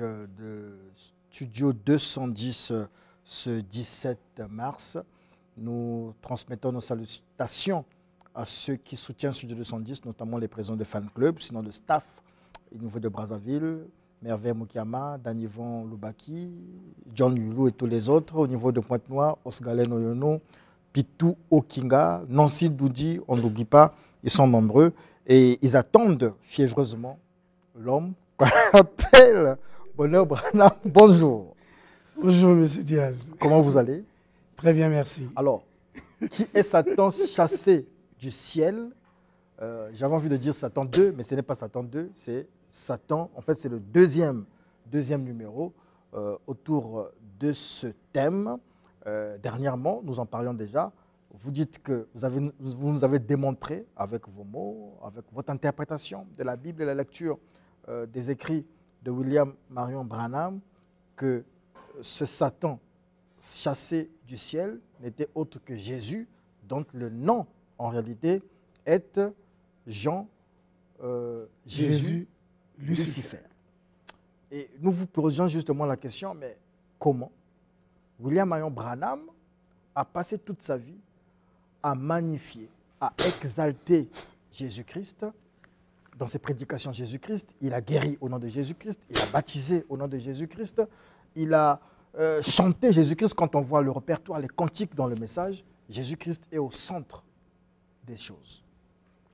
de Studio 210 ce 17 mars. Nous transmettons nos salutations à ceux qui soutiennent Studio 210, notamment les présidents de fan club, sinon le staff au niveau de Brazzaville, Merveille Moukiama, Danivon Loubaki, John Yulu et tous les autres. Au niveau de Pointe-Noire, Osgalen Oyono, Pitou Okinga, Nancy Doudi, on n'oublie pas, ils sont nombreux et ils attendent fiévreusement l'homme qu'on appelle Bonheur Branham. Bonjour. Bonjour, M. Diaz. Comment vous allez? Très bien, merci. Alors, qui est Satan chassé du ciel? J'avais envie de dire Satan 2, mais ce n'est pas Satan 2, c'est Satan. En fait, c'est le deuxième numéro autour de ce thème. Dernièrement, nous en parlions déjà. Vous dites que vous nous avez démontré avec vos mots, avec votre interprétation de la Bible et la lecture des écrits de William Marion Branham, que ce Satan chassé du ciel n'était autre que Jésus, dont le nom en réalité est Jésus Lucifer. Et nous vous posions justement la question, mais comment William Marion Branham a passé toute sa vie à magnifier, à exalter Jésus-Christ dans ses prédications Jésus-Christ? Il a guéri au nom de Jésus-Christ, il a baptisé au nom de Jésus-Christ, il a chanté Jésus-Christ. Quand on voit le répertoire, les cantiques dans le message, Jésus-Christ est au centre des choses.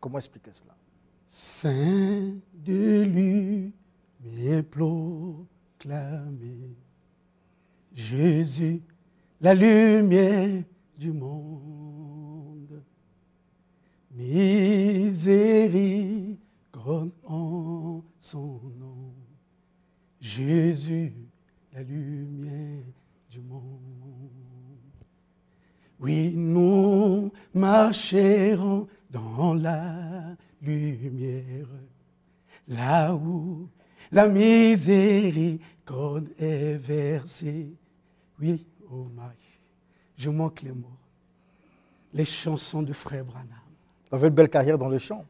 Comment expliquer cela? Saint de lui, mais proclamé, Jésus, la lumière du monde, miséricorde en son nom, Jésus, la lumière du monde. Oui, nous marcherons dans la lumière, là où la miséricorde est versée. Oui, oh Marie, je manque les mots. Les chansons de Frère Branham. Vous avez une belle carrière dans le chant.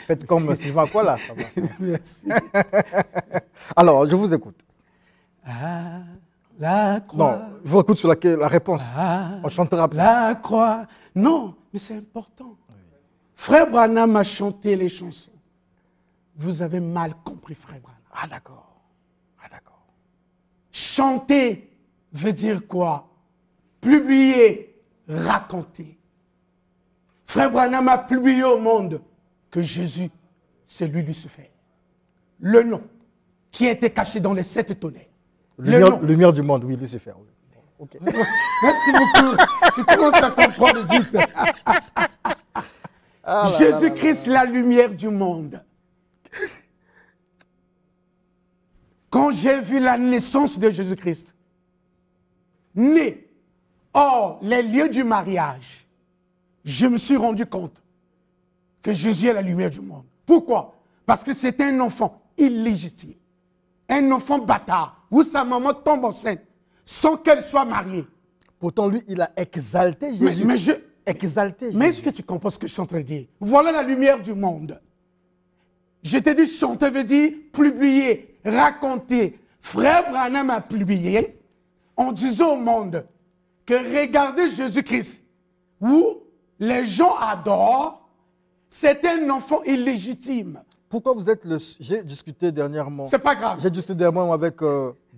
Faites comme Sylvain Aquala. Ça va. Merci. Alors, je vous écoute. Ah, la croix. Non, je vous écoute sur la réponse. On chantera après. La croix. Non, mais c'est important. Oui. Frère Branham a chanté les chansons. Vous avez mal compris, Frère Branham. Ah, d'accord. Ah, d'accord. Chanter veut dire quoi? Publier, raconter. Frère Branham a publié au monde que Jésus, c'est lui Lucifer. Le nom qui était caché dans les 7 tonnerres. Lumière du monde, oui, Lucifer. Oui. Okay. Merci beaucoup. Tu commences à comprendre vite. Jésus-Christ, la lumière du monde. Quand j'ai vu la naissance de Jésus-Christ, né hors les lieux du mariage, je me suis rendu compte que Jésus est la lumière du monde. Pourquoi? Parce que c'est un enfant illégitime, un enfant bâtard, où sa maman tombe enceinte sans qu'elle soit mariée. Pourtant, lui, il a exalté Jésus. Exalté Jésus. Mais est-ce que tu comprends ce que je suis en train de dire? Voilà la lumière du monde. Je t'ai dit, chanter veut dire publier, raconter. Frère Branham a publié en disant au monde que regardez Jésus-Christ, où les gens adorent, c'est un enfant illégitime. Pourquoi vous êtes le... J'ai discuté dernièrement... C'est pas grave. J'ai discuté dernièrement avec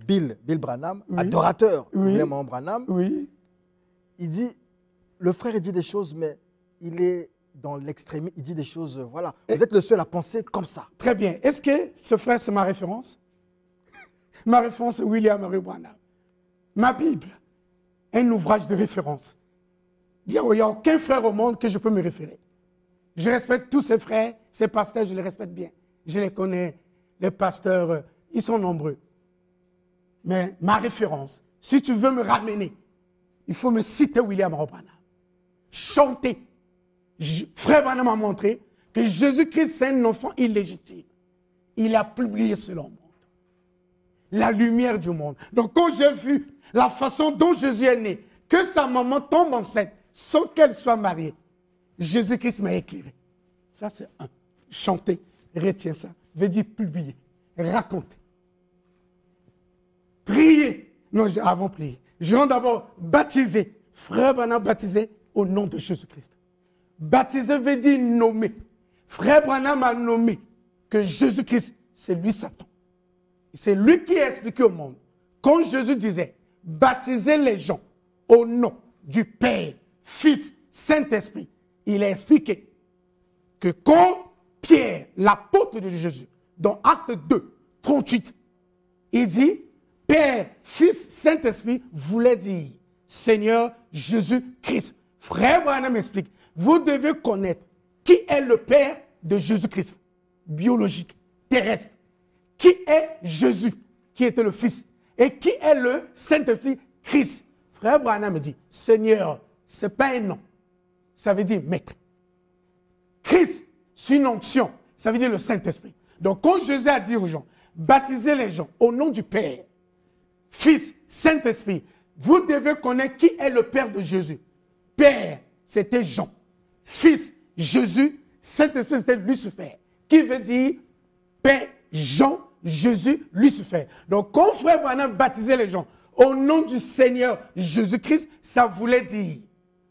Bill Branham, oui. Adorateur de William Branham. Oui. Il dit, le frère il dit des choses, mais il est dans l'extrémisme, il dit des choses, voilà. Vous êtes le seul à penser comme ça. Très bien. Est-ce que ce frère, c'est ma référence? Ma référence, c'est William Marion Branham. Ma Bible, un ouvrage de référence. Il n'y a aucun frère au monde que je peux me référer. Je respecte tous ces frères, ces pasteurs, je les respecte bien. Je les connais, les pasteurs, ils sont nombreux. Mais ma référence, si tu veux me ramener, il faut me citer William Marion Branham. Chanter. Frère Branham m'a montré que Jésus-Christ, c'est un enfant illégitime. Il a publié cela au monde. La lumière du monde. Donc quand j'ai vu la façon dont Jésus est né, que sa maman tombe enceinte sans qu'elle soit mariée, Jésus-Christ m'a éclairé. Ça, c'est un. Chanter, retiens ça. Veut dire publier, raconter. Non, avant prier. Jean d'abord baptisé. Frère Branham baptisé au nom de Jésus-Christ. Baptisé veut dire nommer. Frère Branham a nommé que Jésus-Christ, c'est lui Satan. C'est lui qui a expliqué au monde. Quand Jésus disait, baptisez les gens au nom du Père, Fils, Saint-Esprit, il a expliqué que quand Pierre, l'apôtre de Jésus, dans Acte 2, 38, il dit, Père, Fils, Saint-Esprit voulait dire Seigneur Jésus-Christ. Frère Branham explique, vous devez connaître qui est le Père de Jésus-Christ, biologique, terrestre. Qui est Jésus, qui était le Fils, et qui est le Saint-Esprit, Christ. Frère Branham me dit, Seigneur, ce n'est pas un nom, ça veut dire maître. Christ, c'est une onction, ça veut dire le Saint-Esprit. Donc quand Jésus a dit aux gens, baptisez les gens au nom du Père, Fils, Saint-Esprit, vous devez connaître qui est le Père de Jésus. Père, c'était Jean. Fils, Jésus. Saint-Esprit, c'était Lucifer. Qui veut dire Père, Jean, Jésus, Lucifer. Donc, quand Frère Branham baptisait les gens au nom du Seigneur Jésus-Christ, ça voulait dire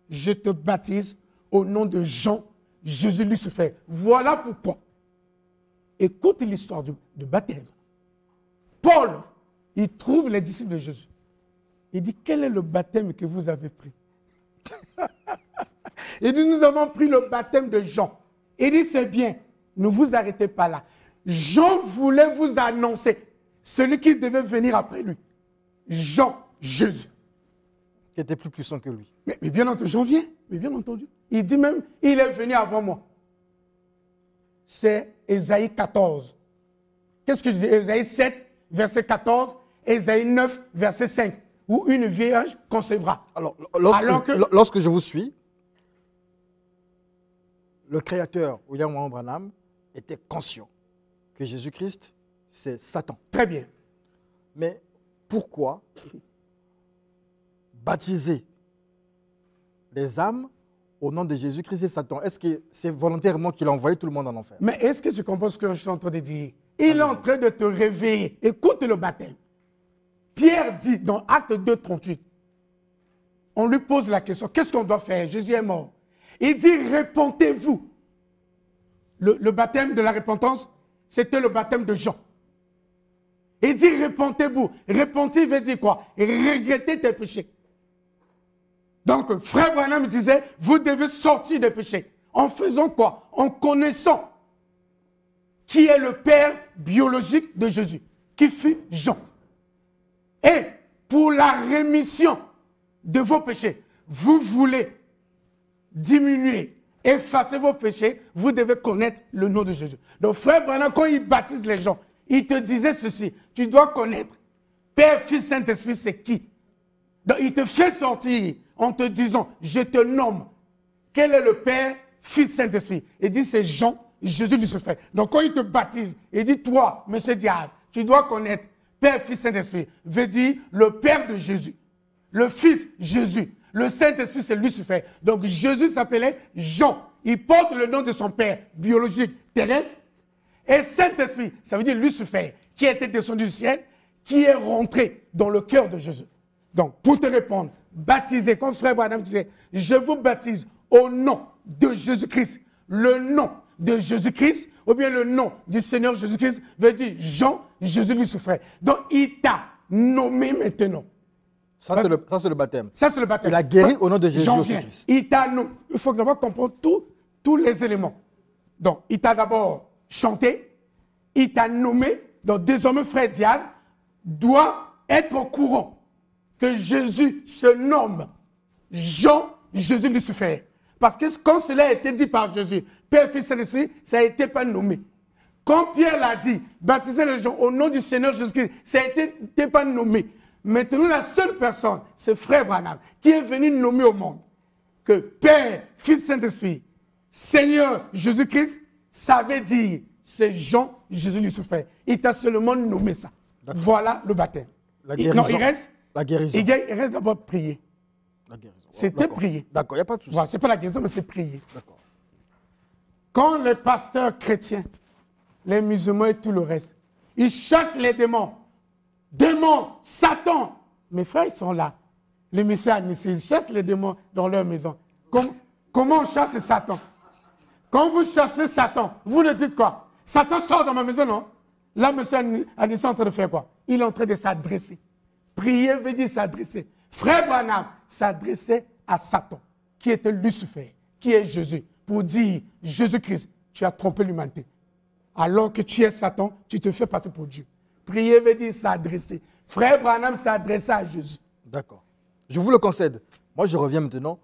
je te baptise au nom de Jean, Jésus, Lucifer. Voilà pourquoi. Écoute l'histoire du baptême. Paul, il trouve les disciples de Jésus. Il dit, quel est le baptême que vous avez pris? Il dit, nous avons pris le baptême de Jean. Il dit, c'est bien, ne vous arrêtez pas là. Jean voulait vous annoncer celui qui devait venir après lui. Jean, Jésus. Qui était plus puissant que lui. Mais bien entendu, Jean vient, mais bien entendu. Il dit même, il est venu avant moi. C'est Ésaïe 14. Qu'est-ce que je dis? Ésaïe 7, verset 14, Ésaïe 9, verset 5. Où une vierge concevra. Alors lorsque je vous suis, le créateur, William Warren Branham, était conscient que Jésus-Christ, c'est Satan. Très bien. Mais pourquoi baptiser les âmes au nom de Jésus-Christ et Satan? Est-ce que c'est volontairement qu'il a envoyé tout le monde en enfer? Mais est-ce que tu comprends ce que je suis en train de dire? Il est en train de te réveiller. Écoute le baptême. Pierre dit dans Acte 2, 38, on lui pose la question, qu'est-ce qu'on doit faire? Jésus est mort. Il dit, répentez-vous. Le baptême de la repentance, c'était le baptême de Jean. Il dit, répentez-vous. Repentir veut dire quoi? Regretter tes péchés. Donc, Frère Branham disait, vous devez sortir des péchés. En faisant quoi? En connaissant qui est le père biologique de Jésus, qui fut Jean. Et pour la rémission de vos péchés, vous voulez diminuer, effacer vos péchés, vous devez connaître le nom de Jésus. Donc, Frère Branham, quand il baptise les gens, il te disait ceci, tu dois connaître Père, Fils, Saint-Esprit, c'est qui? Donc, il te fait sortir en te disant, je te nomme. Quel est le Père, Fils, Saint-Esprit? Il dit, c'est Jean, Jésus Lucifer. Donc, quand il te baptise, il dit, toi, monsieur Diable, tu dois connaître Père, Fils, Saint-Esprit, veut dire le Père de Jésus. Le Fils, Jésus. Le Saint-Esprit, c'est Lucifer. Donc, Jésus s'appelait Jean. Il porte le nom de son Père biologique terrestre. Et Saint-Esprit, ça veut dire Lucifer, qui était descendu du ciel, qui est rentré dans le cœur de Jésus. Donc, pour te répondre, baptisé, comme Frère Branham disait, je vous baptise au nom de Jésus-Christ. Le nom de Jésus-Christ, ou bien le nom du Seigneur Jésus-Christ, veut dire Jean, Jésus Lucifer. Donc, il t'a nommé maintenant. Ça, c'est le baptême. Ça, c'est le baptême. Il a guéri au nom de Jésus-Christ. Il t'a nommé. Il faut d'abord comprendre tous les éléments. Donc, il t'a d'abord chanté, il t'a nommé. Donc, désormais, Frère Diaz doit être au courant que Jésus se nomme Jean, Jésus Lucifer. Parce que quand cela a été dit par Jésus, Père, Fils, Saint-Esprit, ça n'a été pas nommé. Quand Pierre l'a dit, baptisez les gens au nom du Seigneur Jésus-Christ, ça n'a été pas nommé. Maintenant, la seule personne, c'est Frère Branham, qui est venu nommer au monde que Père, Fils, Saint-Esprit, Seigneur Jésus-Christ, ça veut dire, c'est Jean, Jésus Lucifer. Il t'a seulement nommé ça. Voilà le baptême. La guérison. Non, il reste. La guérison. Il reste d'abord prier. La guérison. C'était prier. D'accord, il n'y a pas de souci. Voilà, ce n'est pas la guérison, mais c'est prier. D'accord. Quand les pasteurs chrétiens, les musulmans et tout le reste, ils chassent les démons. Démons, Satan, mes frères, ils sont là. Le monsieur a Nice, ils chassent les démons dans leur maison. Comment on chasse Satan? Quand vous chassez Satan, vous le dites quoi? Satan sort dans ma maison, non? Là, monsieur Nice est en train de faire quoi? Il est en train de s'adresser. Prier veut dire s'adresser. Frère Branham s'adressait à Satan, qui était Lucifer, qui est Jésus, pour dire, Jésus-Christ, tu as trompé l'humanité. Alors que tu es Satan, tu te fais passer pour Dieu. Prier veut dire s'adresser. Frère Branham s'adressait à Jésus. D'accord. Je vous le concède. Moi, je reviens maintenant.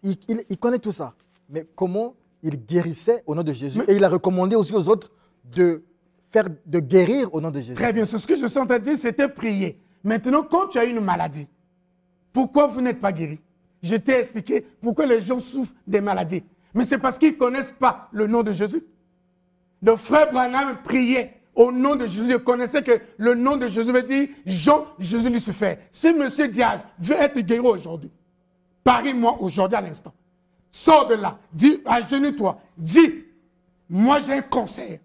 Il connaît tout ça. Mais comment il guérissait au nom de Jésus? Et il a recommandé aussi aux autres de guérir au nom de Jésus. Très bien. Ce que je suis en train de dire, c'était prier. Maintenant, quand tu as une maladie, pourquoi vous n'êtes pas guéri? Je t'ai expliqué pourquoi les gens souffrent des maladies. Mais c'est parce qu'ils ne connaissent pas le nom de Jésus. Le frère Branham priait au nom de Jésus. Il connaissait que le nom de Jésus veut dire Jean, Jésus Lucifer. Si M. Diaz veut être guéri aujourd'hui, parie-moi aujourd'hui à l'instant. Sors de là, dis, agenouille-toi, dis, moi j'ai un cancer.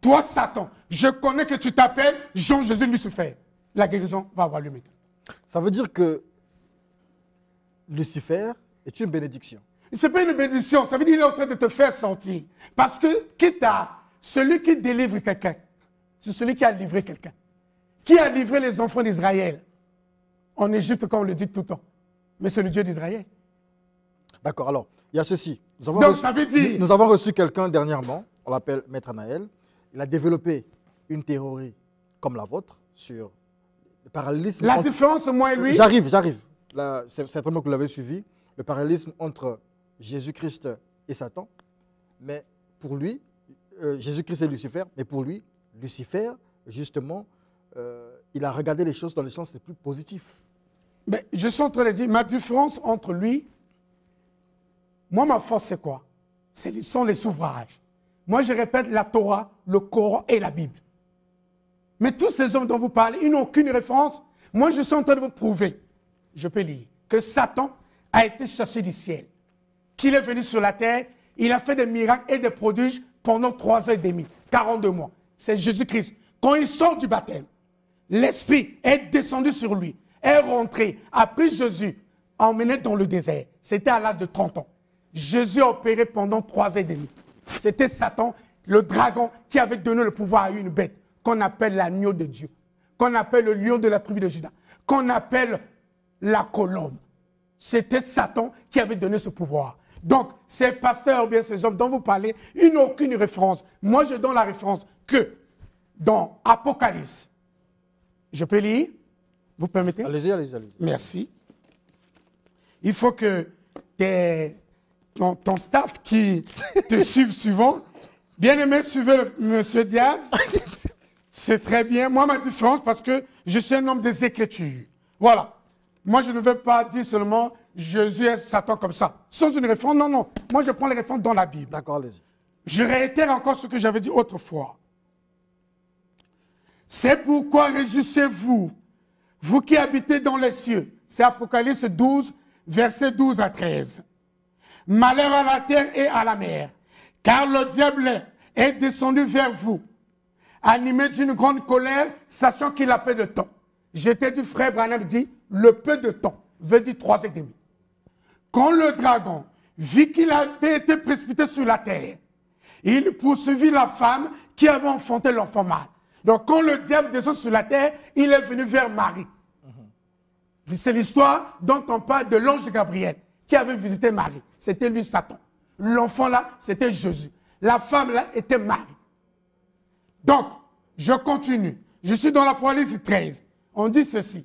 Toi, Satan, je connais que tu t'appelles Jean, Jésus Lucifer. La guérison va avoir lieu maintenant. Ça veut dire que Lucifer est une bénédiction. Ce n'est pas une bénédiction, ça veut dire qu'il est en train de te faire sortir. Parce que celui qui délivre quelqu'un, c'est celui qui a livré quelqu'un. Qui a livré les enfants d'Israël en Égypte, comme on le dit tout le temps? Mais c'est le Dieu d'Israël. D'accord, alors, il y a ceci. Ça veut dire... Nous avons reçu quelqu'un dernièrement, on l'appelle Maître Anaël. Il a développé une théorie comme la vôtre sur le parallélisme. La différence, moi et lui... J'arrive. C'est certainement que vous l'avez suivi. Le parallélisme entre Jésus-Christ et Satan. Mais pour lui, Jésus-Christ et Lucifer, mais pour lui, Lucifer, justement, il a regardé les choses dans le sens le plus positif. Mais je suis en train de dire, ma différence entre lui, moi, ma force, c'est quoi? Ce sont les ouvrages. Moi, je répète la Torah, le Coran et la Bible. Mais tous ces hommes dont vous parlez, ils n'ont aucune référence. Moi, je suis en train de vous prouver, je peux lire, que Satan a été chassé du ciel, qu'il est venu sur la terre, il a fait des miracles et des prodiges pendant 3 ans et demi, 42 mois. C'est Jésus-Christ. Quand il sort du baptême, l'Esprit est descendu sur lui, est rentré, a pris Jésus, emmené dans le désert. C'était à l'âge de 30 ans. Jésus a opéré pendant 3 ans et demi. C'était Satan, le dragon, qui avait donné le pouvoir à une bête qu'on appelle l'agneau de Dieu, qu'on appelle le lion de la tribu de Juda, qu'on appelle la colombe. C'était Satan qui avait donné ce pouvoir. Donc, ces pasteurs ou bien ces hommes dont vous parlez, ils n'ont aucune référence. Moi, je donne la référence que dans Apocalypse. Je peux lire? Vous permettez? Allez-y. Merci. Il faut que ton staff qui te suive souvent, bien aimé, suivez M. Diaz. C'est très bien. Moi, ma différence, parce que je suis un homme des Écritures. Voilà. Moi, je ne veux pas dire seulement Jésus est Satan comme ça. Sans une référence, non. Moi, je prends les références dans la Bible. D'accord, allez-y. Je réitère encore ce que j'avais dit autrefois. C'est pourquoi réjouissez-vous, vous qui habitez dans les cieux. C'est Apocalypse 12, versets 12 à 13. Malheur à la terre et à la mer, car le diable est descendu vers vous, animé d'une grande colère, sachant qu'il a peu de temps. J'étais du frère Branham dit, le peu de temps veut dire 3 ans et demi. Quand le dragon vit qu'il avait été précipité sur la terre, il poursuivit la femme qui avait enfanté l'enfant mâle. Donc quand le diable descend sur la terre, il est venu vers Marie. C'est l'histoire dont on parle de l'ange Gabriel qui avait visité Marie. C'était lui Satan. L'enfant là, c'était Jésus. La femme là était Marie. Donc, je continue. Je suis dans l'Apocalypse 13. On dit ceci.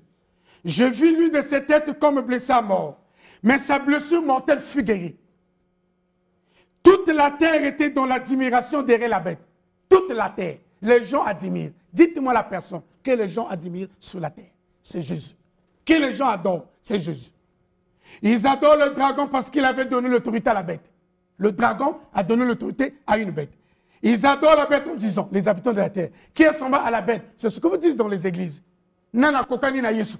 Je vis l'une de ses têtes comme blessée à mort, mais sa blessure mortelle fut guérie. Toute la terre était dans l'admiration derrière la bête. Toute la terre. Les gens admirent. Dites-moi la personne que les gens admirent sur la terre. C'est Jésus. Que les gens adorent, c'est Jésus. Ils adorent le dragon parce qu'il avait donné l'autorité à la bête. Le dragon a donné l'autorité à une bête. Ils adorent la bête en disant, les habitants de la terre, qui ressemble à la bête. C'est ce que vous dites dans les églises. Nana kokani na Yesu.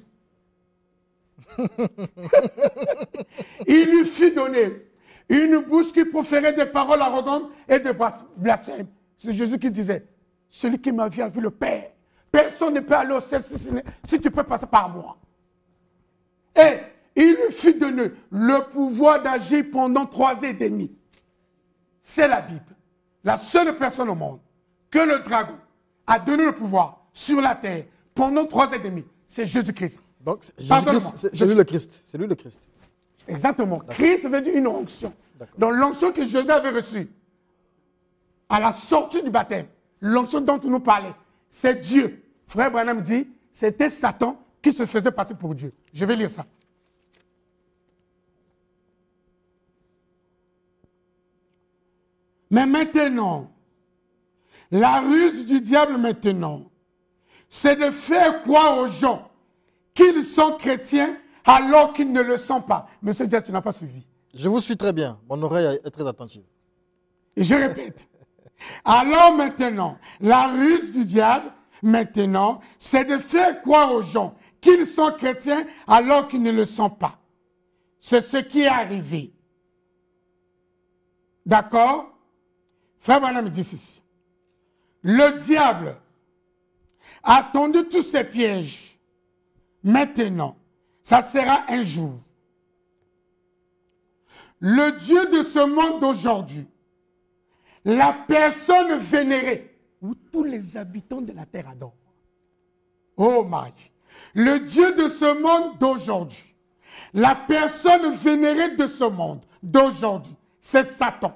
Il lui fut donné une bouche qui proférait des paroles arrogantes et des blasphèmes. C'est Jésus qui disait, celui qui m'a vu a vu le Père. Personne ne peut aller au ciel si tu peux passer par moi. Et il lui fut donné le pouvoir d'agir pendant 3 ans et demi. C'est la Bible. La seule personne au monde que le dragon a donné le pouvoir sur la terre pendant 3 ans et demi, c'est Jésus-Christ. Donc, c'est lui le Christ. C'est lui le Christ. Exactement. Christ veut dire une onction. Donc, l'onction que Jésus avait reçue à la sortie du baptême, l'onction dont on nous parlait, c'est Dieu. Frère Branham dit, c'était Satan qui se faisait passer pour Dieu. Je vais lire ça. Mais maintenant, la ruse du diable maintenant, c'est de faire croire aux gens qu'ils sont chrétiens alors qu'ils ne le sont pas. Monsieur Diaz, tu n'as pas suivi. Je vous suis très bien. Mon oreille est très attentive. Et je répète. Alors maintenant, la ruse du diable, maintenant, c'est de faire croire aux gens qu'ils sont chrétiens alors qu'ils ne le sont pas. C'est ce qui est arrivé. D'accord? Frère Branham dit ceci. Le diable a tendu tous ses pièges. Maintenant, ça sera un jour. Le Dieu de ce monde d'aujourd'hui, la personne vénérée, où tous les habitants de la terre adorent. Oh Marie. Le Dieu de ce monde d'aujourd'hui, la personne vénérée de ce monde d'aujourd'hui, c'est Satan.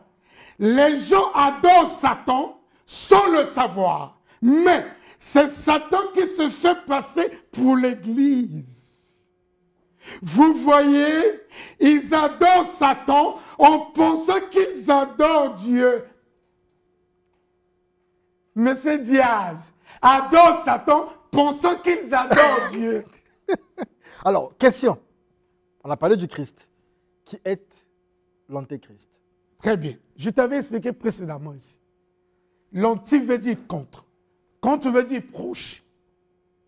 Les gens adorent Satan sans le savoir. Mais c'est Satan qui se fait passer pour l'Église. Vous voyez, ils adorent Satan en pensant qu'ils adorent Dieu. Monsieur Diaz adore Satan pensant qu'ils adorent Dieu. Alors, question. On a parlé du Christ. Qui est l'antéchrist? Très bien. Je t'avais expliqué précédemment ici. L'anti veut dire contre. Contre veut dire proche.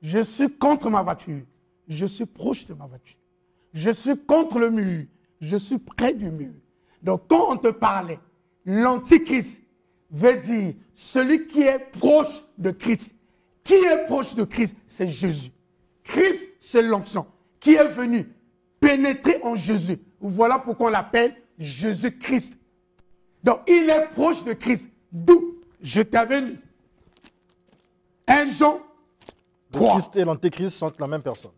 Je suis contre ma voiture. Je suis proche de ma voiture. Je suis contre le mur. Je suis près du mur. Donc, quand on te parlait, l'antichrist veut dire celui qui est proche de Christ. Qui est proche de Christ? C'est Jésus. Christ, c'est l'onction qui est venu pénétrer en Jésus. Voilà pourquoi on l'appelle Jésus-Christ. Donc, il est proche de Christ. D'où je t'avais lu. 1 Jean 3. Le Christ et l'antéchrist sont la même personne.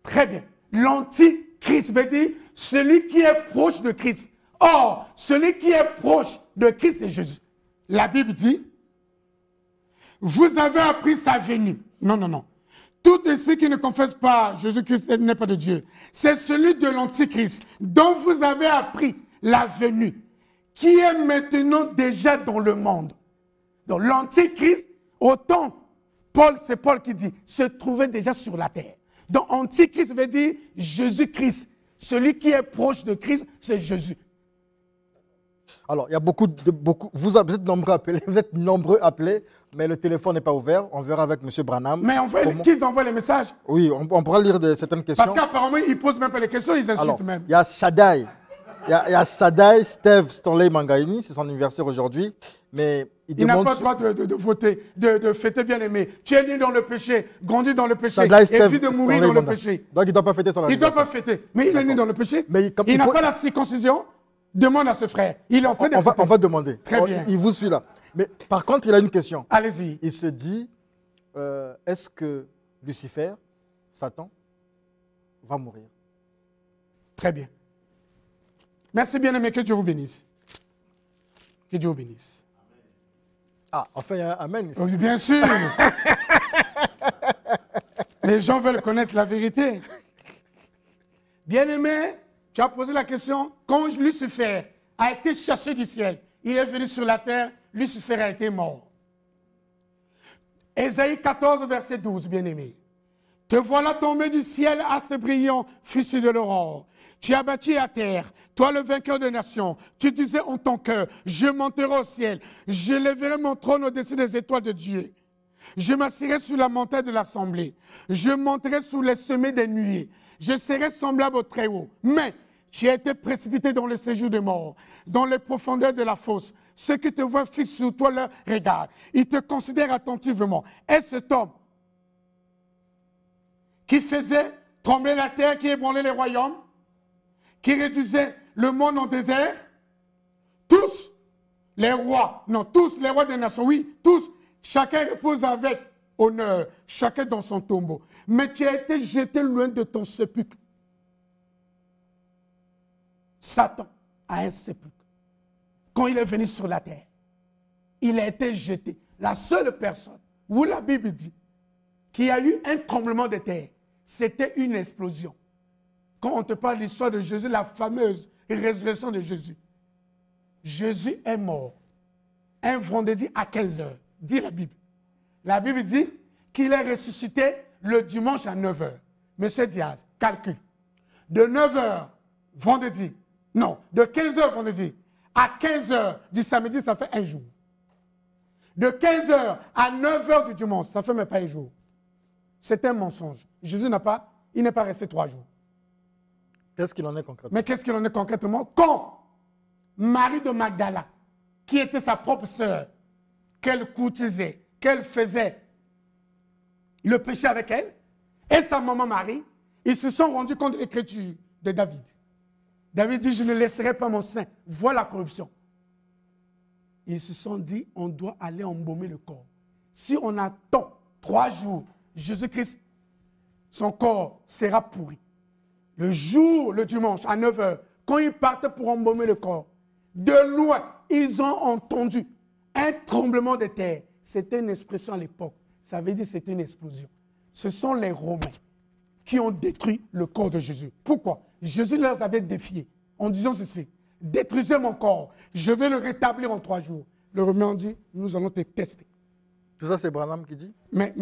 Très bien. L'antichrist veut dire celui qui est proche de Christ. Or, celui qui est proche de Christ, c'est Jésus. La Bible dit, vous avez appris sa venue. Non, non, non. Tout esprit qui ne confesse pas Jésus-Christ n'est pas de Dieu. C'est celui de l'antichrist dont vous avez appris la venue, qui est maintenant déjà dans le monde. Donc l'antichrist, autant, c'est Paul qui dit, se trouvait déjà sur la terre. Donc antichrist veut dire Jésus-Christ. Celui qui est proche de Christ, c'est Jésus. Alors, il y a vous êtes nombreux appelés, mais le téléphone n'est pas ouvert. On verra avec M. Branham. Mais qu'ils envoient les messages. Oui, on pourra lire certaines questions. Parce qu'apparemment, ils ne posent même pas les questions, ils insultent même. Il y a Shaddai. Il y a Shaddai, Steve Stanley Mangaini, c'est son anniversaire aujourd'hui. Mais il n'a pas le droit de voter, de fêter bien-aimé. Tu es né dans le péché, grandi dans le péché, et vu de mourir dans le péché. Donc il ne doit pas fêter son anniversaire. Il ne doit pas fêter, mais il est né dans le péché. Il n'a pas la circoncision. Demande à ce frère. Il est en train de on va demander. Très bien. Il vous suit là. Mais par contre, il a une question. Allez-y. Il se dit, est-ce que Lucifer, Satan, va mourir? Très bien. Merci bien-aimé, que Dieu vous bénisse. Que Dieu vous bénisse. Ah, enfin, il y a un amen ici. Oui, bien sûr. Les gens veulent connaître la vérité. Bien-aimé, tu as posé la question, quand Lucifer a été chassé du ciel, il est venu sur la terre, Lucifer a été mort. Ésaïe 14, verset 12, bien-aimé. Te voilà tombé du ciel, astre brillant, fils de l'aurore. Tu as bâti à terre, toi le vainqueur des nations. Tu disais en ton cœur, je monterai au ciel, je lèverai mon trône au-dessus des étoiles de Dieu. Je m'assirai sur la montagne de l'assemblée, je monterai sous les sommets des nuées. Je serai semblable au Très-Haut. Mais tu as été précipité dans le séjour des morts, dans les profondeurs de la fosse. Ceux qui te voient fixent sur toi leur regard. Ils te considèrent attentivement. Et cet homme qui faisait tremblait la terre, qui ébranlait les royaumes, qui réduisait le monde en désert. Tous les rois, non, tous les rois des nations, oui, tous, chacun repose avec honneur, chacun dans son tombeau. Mais tu as été jeté loin de ton sépulcre. Satan a un sépulcre. Quand il est venu sur la terre, il a été jeté. La seule personne où la Bible dit qu'il y a eu un tremblement de terre, c'était une explosion. Quand on te parle de l'histoire de Jésus, la fameuse résurrection de Jésus, Jésus est mort un vendredi à 15h, dit la Bible. La Bible dit qu'il est ressuscité le dimanche à 9h. Monsieur Diaz, calcule. De 9h vendredi, non, de 15h vendredi à 15h du samedi, ça fait un jour. De 15h à 9h du dimanche, ça ne fait même pas un jour. C'est un mensonge. Jésus il n'est pas resté 3 jours. Qu'est-ce qu'il en est concrètement? Mais qu'est-ce qu'il en est concrètement? Quand Marie de Magdala, qui était sa propre sœur, qu'elle courtisait, qu'elle faisait le péché avec elle, et sa maman Marie, ils se sont rendus compte de l'écriture de David. David dit, je ne laisserai pas mon sein voir la corruption. Ils se sont dit, on doit aller embaumer le corps. Si on attend 3 jours, Jésus-Christ, son corps sera pourri. Le jour, le dimanche, à 9h, quand ils partaient pour embaumer le corps, de loin, ils ont entendu un tremblement de terre. C'était une expression à l'époque. Ça veut dire que c'était une explosion. Ce sont les Romains qui ont détruit le corps de Jésus. Pourquoi? Jésus les avait défiés en disant ceci. Détruisez mon corps, je vais le rétablir en 3 jours. Les Romains ont dit, nous allons te tester. Tout ça, c'est Branham qui dit? Mais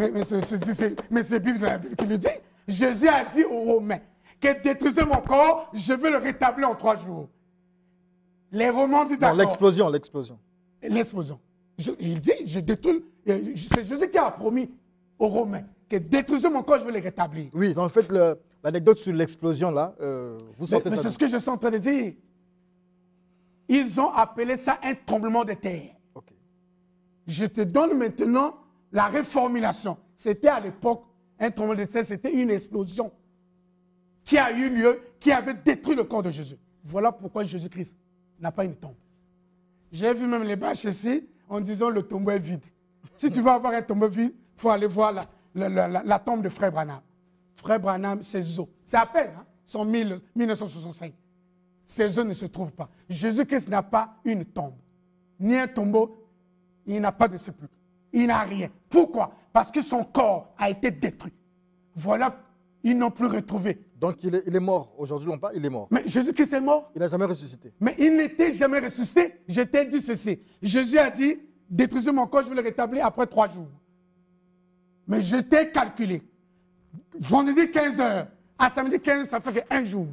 c'est Bible qui le dit. Jésus a dit aux Romains que détruisez mon corps, je vais le rétablir en 3 jours. Les Romains disent d'accord. L'explosion. L'explosion. Il dit, je détruis. C'est Jésus qui a promis aux Romains que détruisez mon corps, je vais le rétablir. Oui, en fait, l'anecdote sur l'explosion, là, vous sortez mais ça. C'est ce que je suis en train de dire. Ils ont appelé ça un tremblement de terre. Okay. Je te donne maintenant la reformulation. C'était à l'époque, un tremblement de terre, c'était une explosion qui a eu lieu, qui avait détruit le corps de Jésus. Voilà pourquoi Jésus-Christ n'a pas une tombe. J'ai vu même les bâches ici en disant le tombeau est vide. Si tu veux avoir un tombeau vide, il faut aller voir la tombe de Frère Branham. Frère Branham, ses os. C'est à peine, hein, sont 1965. Ces os ne se trouvent pas. Jésus-Christ n'a pas une tombe, ni un tombeau, il n'a pas de sépulcre. Il n'a rien. Pourquoi? Parce que son corps a été détruit. Voilà, ils n'ont plus retrouvé. Donc il est mort. Aujourd'hui, on parle, il est mort. Mais Jésus-Christ est mort. Il n'a jamais ressuscité. Mais il n'était jamais ressuscité. Je t'ai dit ceci. Jésus a dit, détruisez mon corps, je vais le rétablir après 3 jours. Mais je t'ai calculé. Vendredi 15h, à samedi 15h, ça fait qu'un jour.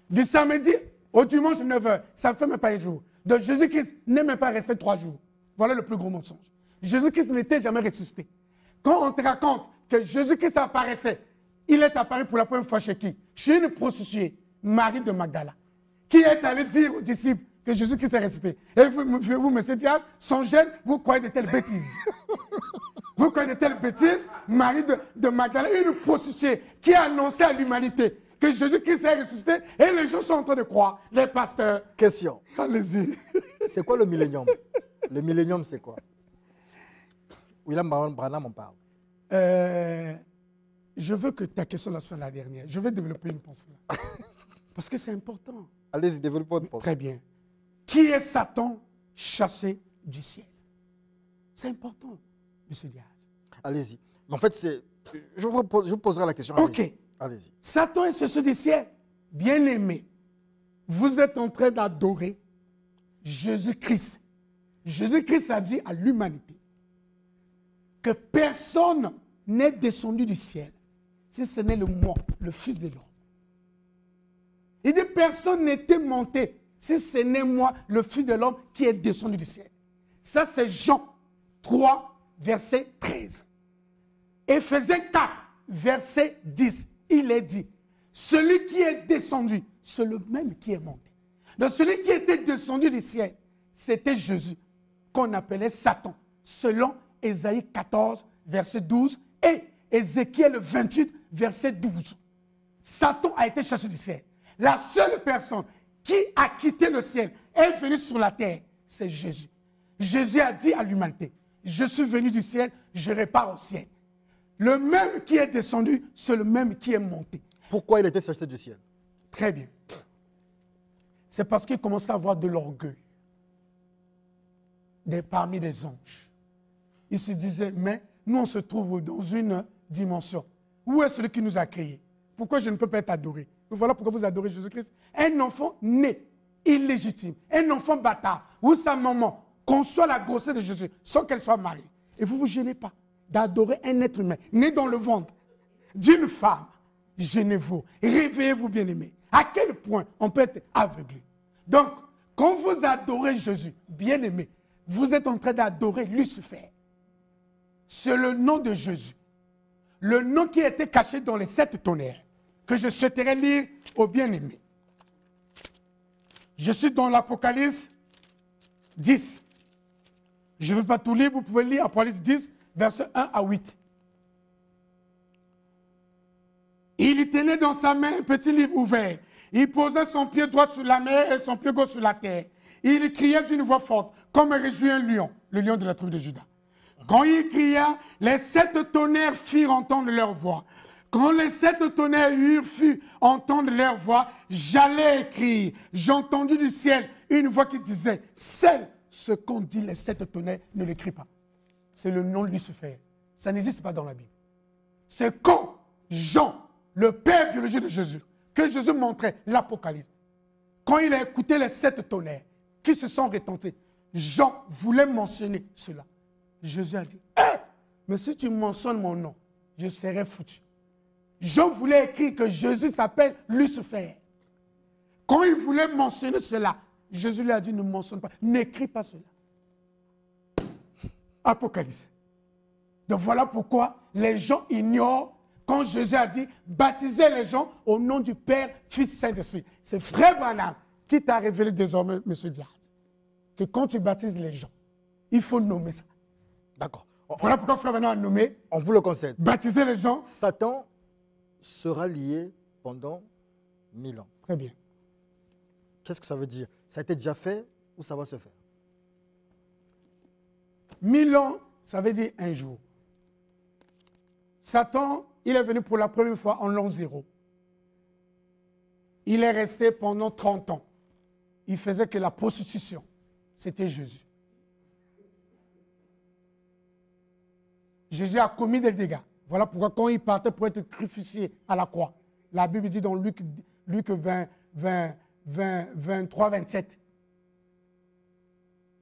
Du samedi au dimanche 9h, ça ne fait même pas un jour. Donc Jésus-Christ n'est même pas resté 3 jours. Voilà le plus gros mensonge. Jésus-Christ n'était jamais ressuscité. Quand on te raconte que Jésus-Christ apparaissait, il est apparu pour la première fois chez qui? Chez une prostituée, Marie de Magdala, qui est allée dire aux disciples que Jésus-Christ est ressuscité. Et vous, monsieur Diaz, sont jeunes, vous croyez de telles bêtises. Vous croyez de telles bêtises? Marie de Magdala, une prostituée qui a annoncé à l'humanité que Jésus-Christ est ressuscité et les gens sont en train de croire, les pasteurs. Question. Allez-y. C'est quoi le millénium? Le millénium, c'est quoi? William Branham en parle. Je veux que ta question là soit la dernière. Je vais développer une pensée là. Parce que c'est important. Allez-y, développez votre pensée. Très bien. Qui est Satan chassé du ciel? C'est important, monsieur Diaz. Allez-y. En fait, je vous poserai la question. Ok. Allez-y. Satan est chassé du ciel. Bien-aimé, vous êtes en train d'adorer Jésus-Christ. Jésus-Christ a dit à l'humanité que personne n'est descendu du ciel si ce n'est le moi, le Fils de l'homme. Il dit personne n'était monté si ce n'est moi, le Fils de l'homme, qui est descendu du ciel. Ça, c'est Jean 3, verset 13. Éphésiens 4, verset 10. Il est dit, celui qui est descendu, c'est le même qui est monté. Donc celui qui était descendu du ciel, c'était Jésus, qu'on appelait Satan, selon Ésaïe 14, verset 12, et Ézéchiel 28, verset 12. Satan a été chassé du ciel. La seule personne qui a quitté le ciel est venue sur la terre, c'est Jésus. Jésus a dit à l'humanité, je suis venu du ciel, je repars au ciel. Le même qui est descendu, c'est le même qui est monté. Pourquoi il était chassé du ciel? Très bien. C'est parce qu'il commençait à avoir de l'orgueil parmi les anges. Il se disait, mais nous on se trouve dans une dimension. Où est celui qui nous a créés? Pourquoi je ne peux pas être adoré? Voilà pourquoi vous adorez Jésus-Christ. Un enfant né, illégitime, un enfant bâtard, où sa maman conçoit la grossesse de Jésus sans qu'elle soit mariée. Et vous ne vous gênez pas d'adorer un être humain né dans le ventre d'une femme. Gênez-vous, réveillez-vous bien-aimés. À quel point on peut être aveuglé? Donc, quand vous adorez Jésus, bien-aimé, vous êtes en train d'adorer Lucifer. C'est le nom de Jésus. Le nom qui était caché dans les 7 tonnerres, que je souhaiterais lire aux bien-aimés. Je suis dans l'Apocalypse 10. Je ne veux pas tout lire, vous pouvez lire Apocalypse 10, versets 1 à 8. Il tenait dans sa main un petit livre ouvert. Il posait son pied droit sur la mer et son pied gauche sur la terre. Il criait d'une voix forte, comme réjouit un lion, le lion de la tribu de Juda. Quand il cria, les 7 tonnerres firent entendre leur voix. Quand les 7 tonnerres eurent fu entendre leur voix, j'allais écrire. J'ai entendu du ciel une voix qui disait, celle, ce qu'ont dit les 7 tonnerres, ne l'écris pas. C'est le nom de Lucifer. Ça n'existe pas dans la Bible. C'est quand Jean, le père biologique de Jésus, que Jésus montrait l'Apocalypse, quand il a écouté les 7 tonnerres qui se sont retentis, Jean voulait mentionner cela. Jésus a dit, mais si tu mentionnes mon nom, je serai foutu. Jean voulait écrire que Jésus s'appelle Lucifer. Quand il voulait mentionner cela, Jésus lui a dit, ne mentionne pas, n'écris pas cela. Apocalypse. Donc voilà pourquoi les gens ignorent quand Jésus a dit, baptisez les gens au nom du Père, Fils, Saint-Esprit. C'est Frère Branham qui t'a révélé désormais, M. Diaz, que quand tu baptises les gens, il faut nommer ça. D'accord. Voilà pourquoi Frère Branham a nommé. On vous le concède. Baptiser les gens. Satan sera lié pendant 1000 ans. Très bien. Qu'est-ce que ça veut dire? Ça a été déjà fait ou ça va se faire? 1000 ans, ça veut dire un jour. Satan, il est venu pour la première fois en l'an 0. Il est resté pendant 30 ans. Il faisait que la prostitution. C'était Jésus. Jésus a commis des dégâts. Voilà pourquoi quand il partait pour être crucifié à la croix, la Bible dit dans Luc 23, 27.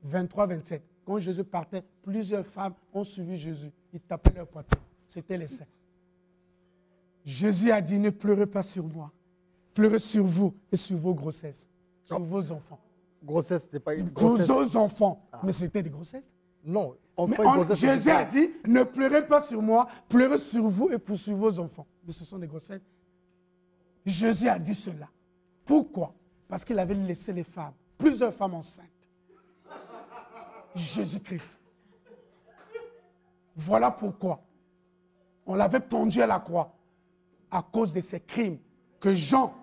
23, 27. Quand Jésus partait, plusieurs femmes ont suivi Jésus. Ils tapaient leur poitrine. C'était les saints. Jésus a dit, ne pleurez pas sur moi. Pleurez sur vous et sur vos grossesses, sur vos enfants. Grossesse, c'est pas une grossesse. Vos enfants. Mais c'était des grossesses. Non. Jésus a dit, ne pleurez pas sur moi, pleurez sur vous et sur vos enfants. Mais ce sont des grossesses. Jésus a dit cela. Pourquoi? Parce qu'il avait laissé les femmes, plusieurs femmes enceintes. Jésus-Christ. Voilà pourquoi on l'avait pendu à la croix à cause de ses crimes que Jean,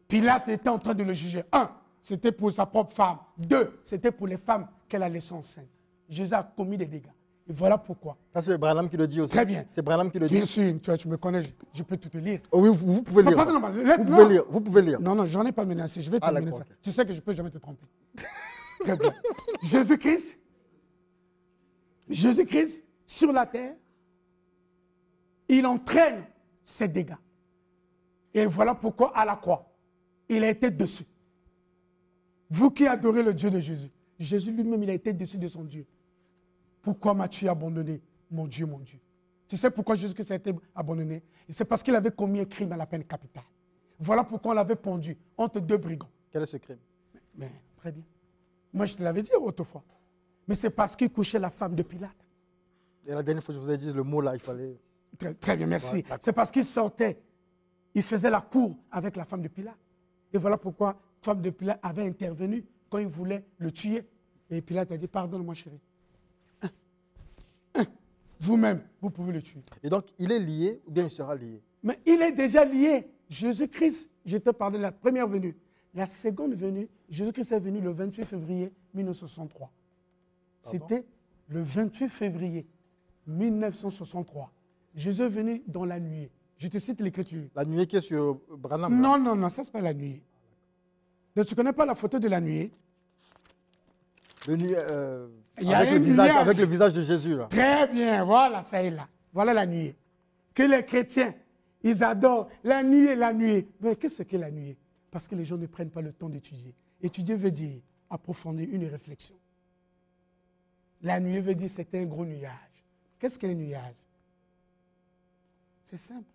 Pilate était en train de le juger. 1, c'était pour sa propre femme. 2, c'était pour les femmes qu'elle a laissées enceintes. Jésus a commis des dégâts. Et voilà pourquoi. Ça, c'est Branham qui le dit aussi. Très bien. C'est Branham qui le dit. Bien sûr, tu me connais, je peux tout te lire. Oh oui, vous pouvez lire. Vous pouvez lire. Non, j'en ai pas menacé. Je vais terminer ça. Okay. Tu sais que je ne peux jamais te tromper. Très bien. Jésus-Christ, sur la terre, il entraîne ses dégâts. Et voilà pourquoi, à la croix, il a été dessus. Vous qui adorez le Dieu de Jésus, Jésus lui-même, il a été dessus de son Dieu. Pourquoi m'as-tu abandonné, mon Dieu, mon Dieu? Tu sais pourquoi Jésus-Christ a été abandonné? C'est parce qu'il avait commis un crime à la peine capitale. Voilà pourquoi on l'avait pendu entre 2 brigands. Quel est ce crime? Mais, très bien. Moi, je te l'avais dit autrefois. Mais c'est parce qu'il couchait la femme de Pilate. Et la dernière fois, je vous ai dit le mot là, il fallait... Très bien, merci. Ouais, c'est parce qu'il sortait, il faisait la cour avec la femme de Pilate. Et voilà pourquoi la femme de Pilate avait intervenu quand il voulait le tuer. Et Pilate a dit, pardonne-moi chérie. Vous-même, vous pouvez le tuer. Et donc, il est lié ou bien il sera lié? Mais il est déjà lié. Jésus-Christ, je te parlais de la première venue. La seconde venue, Jésus-Christ est venu le 28 février 1963. C'était le 28 février 1963. Jésus est venu dans la nuée. Je te cite l'écriture. La nuée qui est sur Branham. Non, non, non, ça c'est pas la nuée. Donc tu ne connais pas la photo de la nuée? Il y a avec le visage de Jésus là. Très bien, voilà, ça est là. Voilà la nuée. Que les chrétiens, ils adorent la nuée, la nuée. Mais qu'est-ce que la nuée? Parce que les gens ne prennent pas le temps d'étudier. Étudier veut dire approfondir une réflexion. La nuée veut dire c'est un gros nuage. Qu'est-ce qu'un nuage? C'est simple.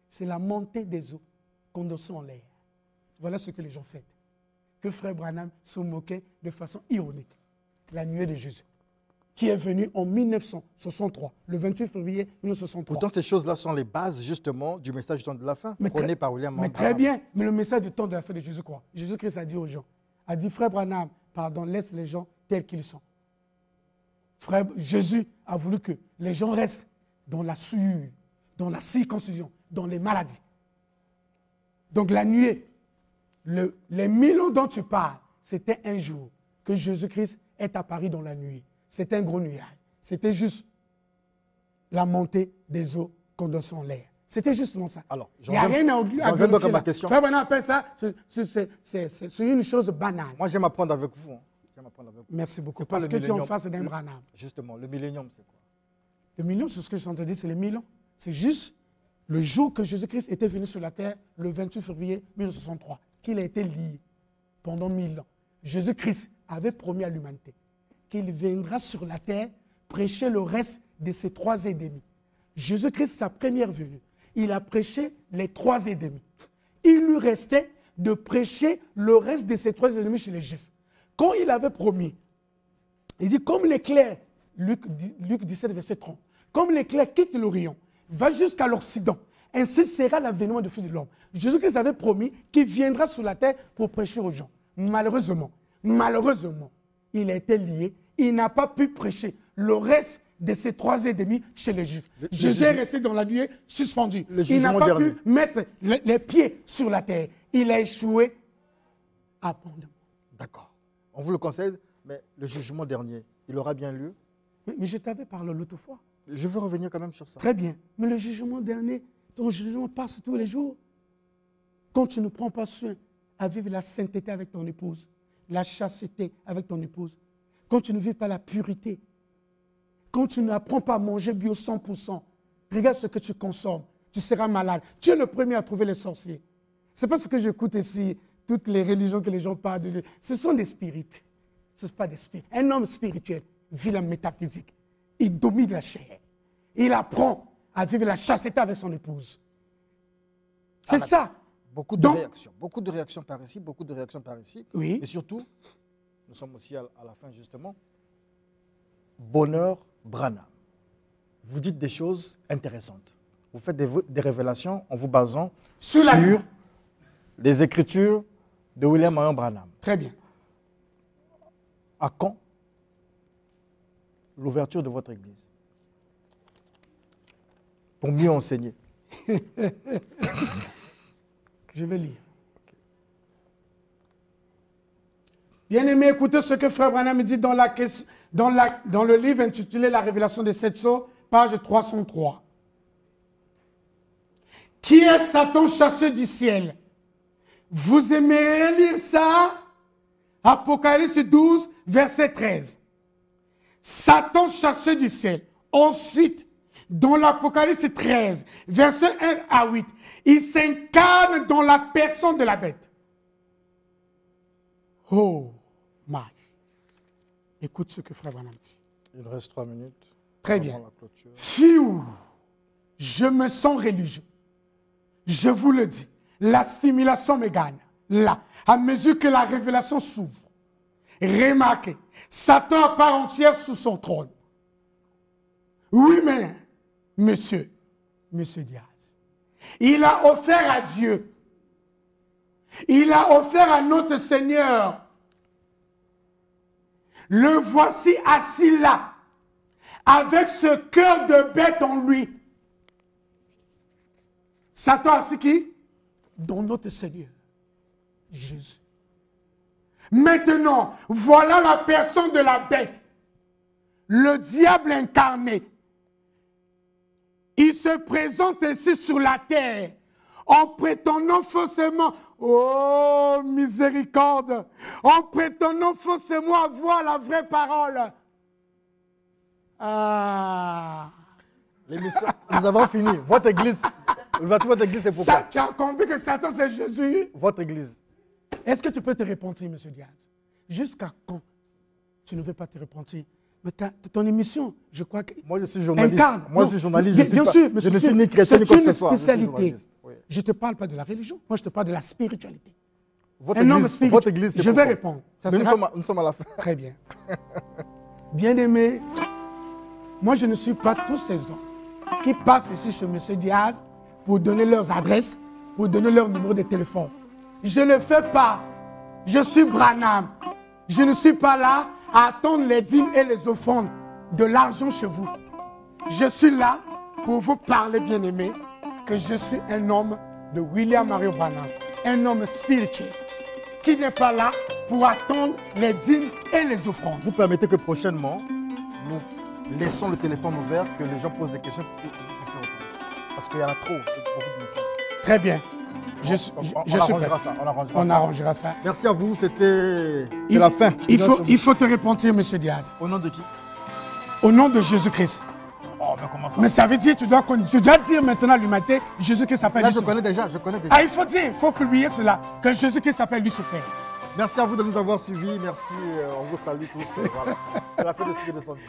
C'est la montée des eaux condensées en l'air. Voilà ce que les gens font. Que Frère Branham se moquait de façon ironique. La nuée de Jésus, qui est venue en 1963, le 28 février 1963. Pourtant, ces choses-là sont les bases, justement, du message du temps de la fin, prôné par William Branham. Mais très bien, mais le message du temps de la fin de Jésus, quoi? Jésus-Christ a dit aux gens, a dit, Frère Branham, pardon, laisse les gens tels qu'ils sont. Frère, Jésus a voulu que les gens restent dans la souillure, dans la circoncision, dans les maladies. Donc la nuée, les 1000 ans dont tu parles, c'était un jour que Jésus-Christ est apparu dans la nuit. C'était un gros nuage. C'était juste la montée des eaux condensées en l'air. C'était justement ça. Alors, il n'y a rien à donc à ma question. Frère Branham appelle ça, c'est une chose banale. Moi, j'aime apprendre avec vous. Hein. Merci beaucoup. Parce que tu es en face d'un Branham. Justement, le millénium, c'est quoi? Le millénium, c'est ce que je suis en train de dire, c'est les 1000 ans. C'est juste le jour que Jésus-Christ était venu sur la terre, le 28 février 1963, qu'il a été lié pendant 1000 ans. Jésus-Christ avait promis à l'humanité qu'il viendra sur la terre prêcher le reste de ces 3 ans et demi. Jésus-Christ, sa première venue, il a prêché les 3 ans et demi. Il lui restait de prêcher le reste de ces 3 ans et demi chez les Juifs. Quand il avait promis, il dit comme l'éclair, Luc 17, verset 30, comme l'éclair quitte l'Orient, va jusqu'à l'Occident, ainsi sera l'avènement du Fils de l'homme. Jésus-Christ avait promis qu'il viendra sur la terre pour prêcher aux gens. Malheureusement, il a été lié, il n'a pas pu prêcher le reste de ces 3 ans et demi chez les Juifs. Jésus est resté dans la nuée suspendu. Il n'a pas pu mettre les pieds sur la terre. Il a échoué abondamment. D'accord. On vous le conseille, mais le jugement dernier, il aura bien lieu? Mais je t'avais parlé l'autre fois. Je veux revenir quand même sur ça. Très bien. Mais le jugement dernier, ton jugement passe tous les jours. Quand tu ne prends pas soin à vivre la sainteté avec ton épouse, la chasteté avec ton épouse, quand tu ne vis pas la pureté, quand tu n'apprends pas à manger bio 100%, regarde ce que tu consommes, tu seras malade. Tu es le premier à trouver les sorciers. Ce n'est pas ce que j'écoute ici, toutes les religions que les gens parlent de. Ce sont des spirites. Ce ne sont pas des spirites. Un homme spirituel vit la métaphysique. Il domine la chair. Il apprend à vivre la chasteté avec son épouse. C'est ça. Beaucoup de réactions par ici, beaucoup de réactions par ici. Oui. Et surtout, nous sommes aussi à la fin justement, Bonheur Branham. Vous dites des choses intéressantes. Vous faites des révélations en vous basant sur les écritures de William Marion Branham. Très bien. À quand l'ouverture de votre église? Pour mieux enseigner. Je vais lire. Bien-aimé, écoutez ce que Frère Branham dit dans le livre intitulé La révélation des 7 sceaux, page 303. Qui est Satan chassé du ciel? Vous aimeriez lire ça? Apocalypse 12, verset 13. Satan chassé du ciel. Ensuite, dans l'Apocalypse 13, verset 1 à 8, il s'incarne dans la personne de la bête. Oh, my. Écoute ce que Frère Branham dit. Il reste 3 minutes. Très bien. Fiou, je me sens religieux. Je vous le dis, la stimulation me gagne. Là, à mesure que la révélation s'ouvre. Remarquez, Satan à part entière sous son trône. Oui, mais, monsieur Diaz, il a offert à Dieu, il a offert à notre Seigneur. Le voici assis là, avec ce cœur de bête en lui. Satan a assis qui? Dans notre Seigneur, Jésus. Maintenant, voilà la personne de la bête. Le diable incarné. Il se présente ici sur la terre en prétendant faussement, oh miséricorde, en prétendant faussement avoir la vraie parole. Ah. L'émission, nous avons fini. Votre église, votre église, c'est pourquoi? Ça, tu as compris que Satan, c'est Jésus? Votre église. Est-ce que tu peux te repentir, M. Diaz? Jusqu'à quand tu ne veux pas te repentir? Mais ton émission, je crois que... Moi, je suis journaliste. Incarne. Moi, je suis journaliste. Je ne suis ni chrétien ni quoi que ce soit. C'est une spécialité. Je ne te parle pas de la religion. Moi, je te parle de la spiritualité. Votre église, c'est je vais répondre. Ça nous sommes à la fin. Très bien. Bien-aimé, moi, je ne suis pas tous ces hommes qui passent ici chez M. Diaz pour donner leurs adresses, pour donner leur numéro de téléphone. Je ne le fais pas. Je suis Branham. Je ne suis pas là à attendre les dîmes et les offrandes de l'argent chez vous. Je suis là pour vous parler, bien-aimé, que je suis un homme de William Mario Branham, un homme spirituel, qui n'est pas là pour attendre les dîmes et les offrandes. Vous permettez que prochainement, nous laissons le téléphone ouvert, que les gens posent des questions parce qu'il y en a trop, beaucoup de messages. Très bien. On arrangera ça. Merci à vous, c'était la fin. Il faut te repentir, M. Diaz. Au nom de qui? Au nom de Jésus-Christ. Oh, mais comment ça? Mais ça veut dire que tu dois dire maintenant à l'humanité, Jésus-Christ s'appelle Lucifer. Je connais déjà. Ah, il faut dire, il faut publier cela, que Jésus-Christ s'appelle Lucifer. Merci à vous de nous avoir suivis. Merci, on vous salue tous. Voilà. C'est la fin de ce 210.